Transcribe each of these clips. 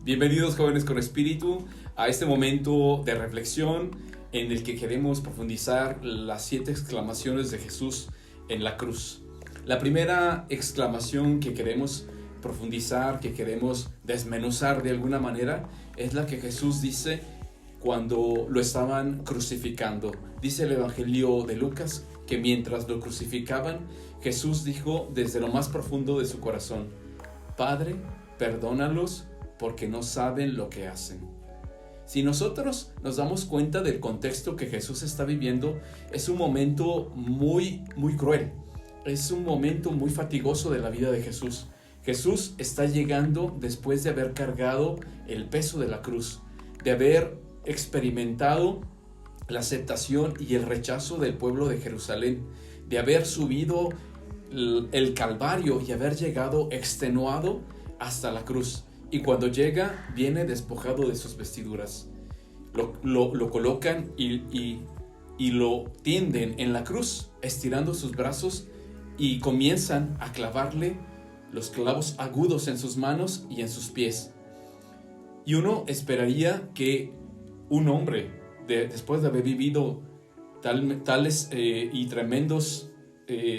Bienvenidos jóvenes con espíritu a este momento de reflexión en el que queremos profundizar las 7 exclamaciones de Jesús en la cruz. La primera exclamación que queremos profundizar, que queremos desmenuzar de alguna manera, es la que Jesús dice cuando lo estaban crucificando. Dice el Evangelio de Lucas que mientras lo crucificaban, Jesús dijo desde lo más profundo de su corazón: Padre, perdónalos porque no saben lo que hacen. Si nosotros nos damos cuenta del contexto que Jesús está viviendo, es un momento muy cruel. Es un momento muy fatigoso de la vida de Jesús. Jesús está llegando después de haber cargado el peso de la cruz, de haber experimentado la aceptación y el rechazo del pueblo de Jerusalén, de haber subido el Calvario y haber llegado extenuado hasta la cruz. Y cuando llega, viene despojado de sus vestiduras. Lo colocan y lo tienden en la cruz, estirando sus brazos, y comienzan a clavarle los clavos agudos en sus manos y en sus pies. Y uno esperaría que un hombre, después de haber vivido tales y tremendos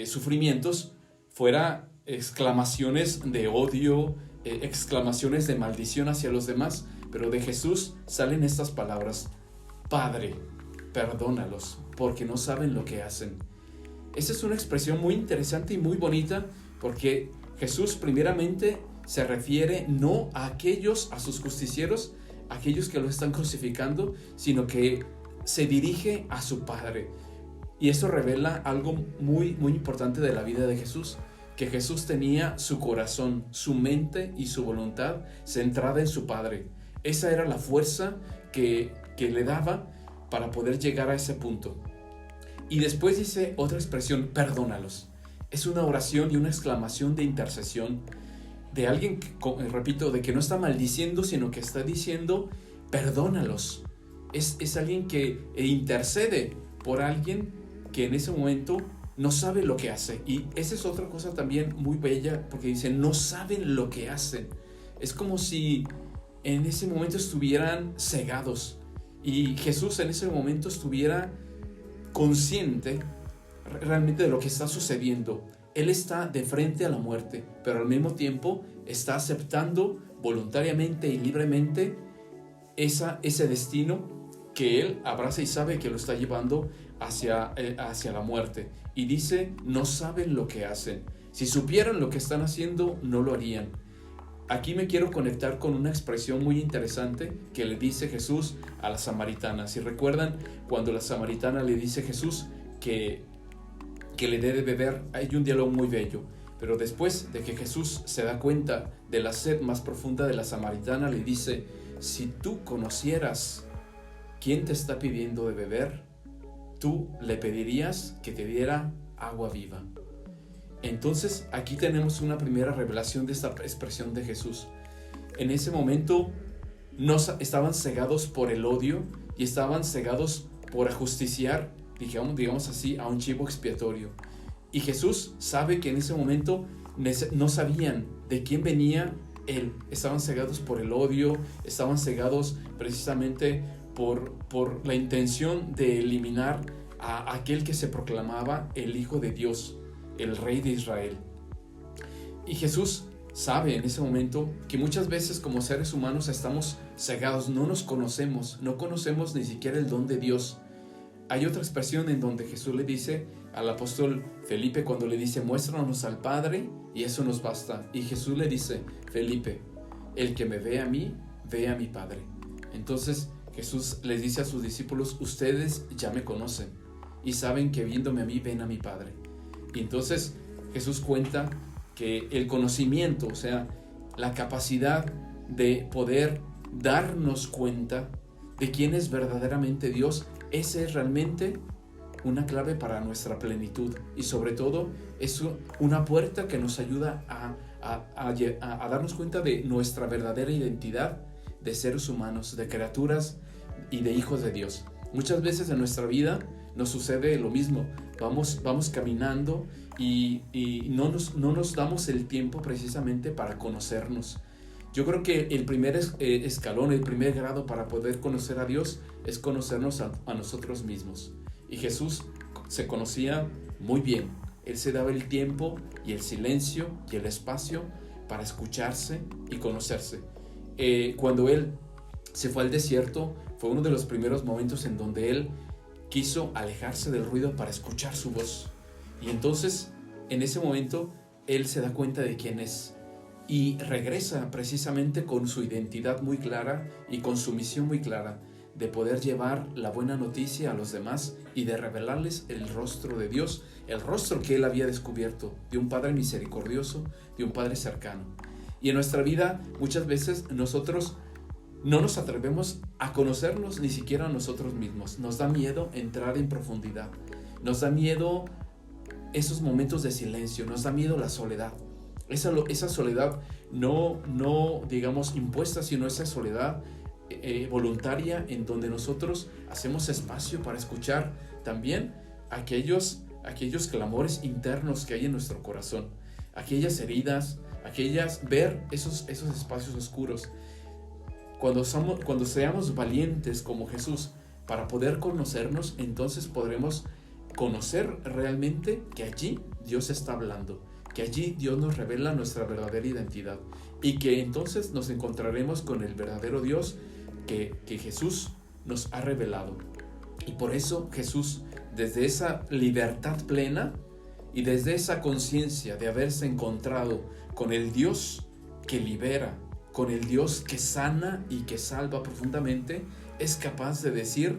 sufrimientos, fuera exclamaciones de odio, exclamaciones de maldición hacia los demás, pero de Jesús salen estas palabras: Padre, perdónalos, porque no saben lo que hacen. Esa es una expresión muy interesante y muy bonita, porque Jesús primeramente se refiere no a sus justicieros, aquellos que lo están crucificando, sino que se dirige a su Padre. Y eso revela algo muy importante de la vida de Jesús, que Jesús tenía su corazón, su mente y su voluntad centrada en su Padre. Esa era la fuerza que le daba para poder llegar a ese punto. Y después dice otra expresión: perdónalos. Es una oración y una exclamación de intercesión de alguien, repito, de que no está maldiciendo, sino que está diciendo: perdónalos. Es alguien que intercede por alguien que en ese momento no sabe lo que hace. Y esa es otra cosa también muy bella, porque dice: no saben lo que hacen. Es como si en ese momento estuvieran cegados y Jesús en ese momento estuviera consciente realmente de lo que está sucediendo. Él está de frente a la muerte, pero al mismo tiempo está aceptando voluntariamente y libremente ese destino que él abraza y sabe que lo está llevando hacia la muerte. Y dice: no saben lo que hacen. Si supieran lo que están haciendo, no lo harían. Aquí me quiero conectar con una expresión muy interesante que le dice Jesús a la samaritana. Si recuerdan, cuando la samaritana le dice a Jesús que le dé de beber, hay un diálogo muy bello. Pero después de que Jesús se da cuenta de la sed más profunda de la samaritana, le dice: si tú conocieras quién te está pidiendo de beber, tú le pedirías que te diera agua viva. Entonces aquí tenemos una primera revelación de esta expresión de Jesús. En ese momento estaban cegados por el odio y estaban cegados por ajusticiar, digamos así, a un chivo expiatorio. Y Jesús sabe que en ese momento no sabían de quién venía Él. Estaban cegados por el odio, estaban cegados precisamente por la intención de eliminar a aquel que se proclamaba el Hijo de Dios, el Rey de Israel. Y Jesús sabe en ese momento que muchas veces como seres humanos estamos cegados, no nos conocemos, no conocemos ni siquiera el don de Dios. Hay otra expresión en donde Jesús le dice al apóstol Felipe, cuando le dice: muéstranos al Padre y eso nos basta. Y Jesús le dice: Felipe, el que me ve a mí, ve a mi Padre. Entonces Jesús les dice a sus discípulos: ustedes ya me conocen y saben que viéndome a mí ven a mi Padre. Y entonces Jesús cuenta que el conocimiento, o sea, la capacidad de poder darnos cuenta de quién es verdaderamente Dios, esa es realmente una clave para nuestra plenitud. Y sobre todo es una puerta que nos ayuda a darnos cuenta de nuestra verdadera identidad de seres humanos, de criaturas y de hijos de Dios. Muchas veces en nuestra vida nos sucede lo mismo. Vamos caminando y no nos damos el tiempo precisamente para conocernos. Yo creo que el primer escalón, el primer grado para poder conocer a Dios es conocernos a nosotros mismos. Y Jesús se conocía muy bien. Él se daba el tiempo y el silencio y el espacio para escucharse y conocerse. Cuando Él se fue al desierto, fue uno de los primeros momentos en donde Él quiso alejarse del ruido para escuchar su voz. Y entonces, en ese momento, Él se da cuenta de quién es. Y regresa precisamente con su identidad muy clara y con su misión muy clara de poder llevar la buena noticia a los demás y de revelarles el rostro de Dios, el rostro que Él había descubierto, de un Padre misericordioso, de un Padre cercano. Y en nuestra vida muchas veces nosotros no nos atrevemos a conocernos ni siquiera a nosotros mismos. Nos da miedo entrar en profundidad, nos da miedo esos momentos de silencio, nos da miedo la soledad. Esa soledad no digamos impuesta, sino esa soledad voluntaria en donde nosotros hacemos espacio para escuchar también aquellos clamores internos que hay en nuestro corazón, aquellas heridas, ver esos espacios oscuros. Cuando seamos valientes como Jesús para poder conocernos, entonces podremos conocer realmente que allí Dios está hablando, que allí Dios nos revela nuestra verdadera identidad y que entonces nos encontraremos con el verdadero Dios que Jesús nos ha revelado. Y por eso Jesús, desde esa libertad plena y desde esa conciencia de haberse encontrado con el Dios que libera, con el Dios que sana y que salva profundamente, es capaz de decir: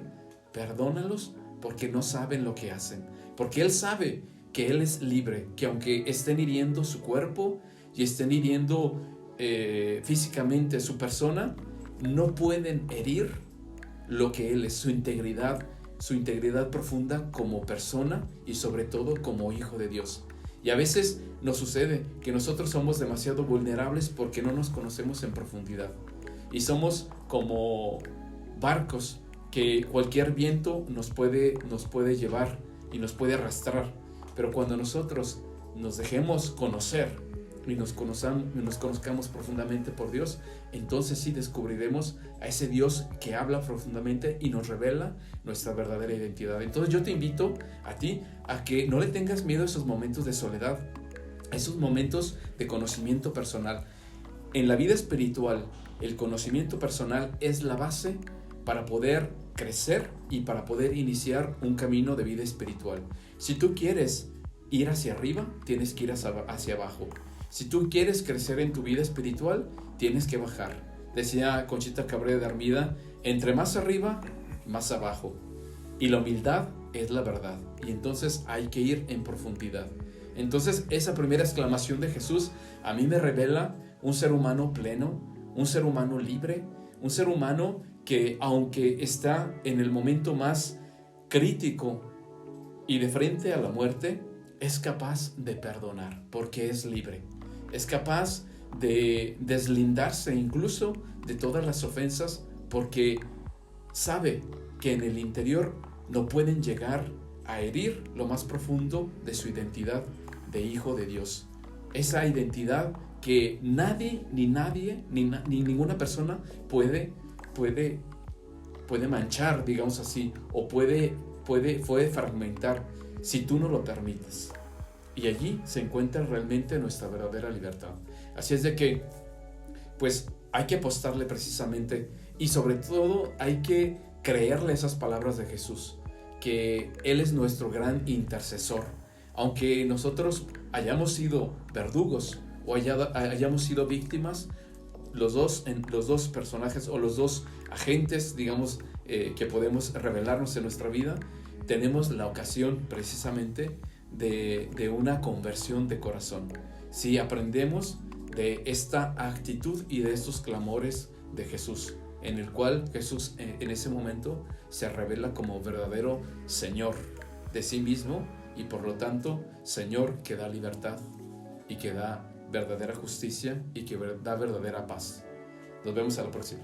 perdónalos porque no saben lo que hacen. Porque Él sabe que Él es libre, que aunque estén hiriendo su cuerpo y estén hiriendo físicamente su persona, no pueden herir lo que Él es, su integridad profunda como persona y sobre todo como hijo de Dios. Y a veces nos sucede que nosotros somos demasiado vulnerables porque no nos conocemos en profundidad. Y somos como barcos que cualquier viento nos puede llevar y nos puede arrastrar. Pero cuando nosotros nos dejemos conocer y nos conozcamos profundamente por Dios, entonces sí descubriremos a ese Dios que habla profundamente y nos revela nuestra verdadera identidad. Entonces yo te invito a ti a que no le tengas miedo a esos momentos de soledad, a esos momentos de conocimiento personal. En la vida espiritual, el conocimiento personal es la base para poder crecer y para poder iniciar un camino de vida espiritual. Si tú quieres ir hacia arriba, tienes que ir hacia abajo. Si tú quieres crecer en tu vida espiritual, tienes que bajar. Decía Conchita Cabrera de Armida: entre más arriba, más abajo. Y la humildad es la verdad. Y entonces hay que ir en profundidad. Entonces esa primera exclamación de Jesús a mí me revela un ser humano pleno, un ser humano libre, un ser humano que, aunque está en el momento más crítico y de frente a la muerte, es capaz de perdonar porque es libre. Es capaz de deslindarse incluso de todas las ofensas porque sabe que en el interior no pueden llegar a herir lo más profundo de su identidad de hijo de Dios. Esa identidad que nadie, ni ninguna persona puede manchar, digamos así, o puede fragmentar si tú no lo permites. Y allí se encuentra realmente nuestra verdadera libertad. Así es de que, pues, hay que apostarle precisamente y sobre todo hay que creerle esas palabras de Jesús, que Él es nuestro gran intercesor. Aunque nosotros hayamos sido verdugos o hayamos sido víctimas, los dos personajes o los dos agentes, digamos, que podemos revelarnos en nuestra vida, tenemos la ocasión precisamente de una conversión de corazón. Si aprendemos de esta actitud y de estos clamores de Jesús, en el cual Jesús en ese momento se revela como verdadero Señor de sí mismo y por lo tanto Señor que da libertad y que da verdadera justicia y que da verdadera paz. Nos vemos a la próxima.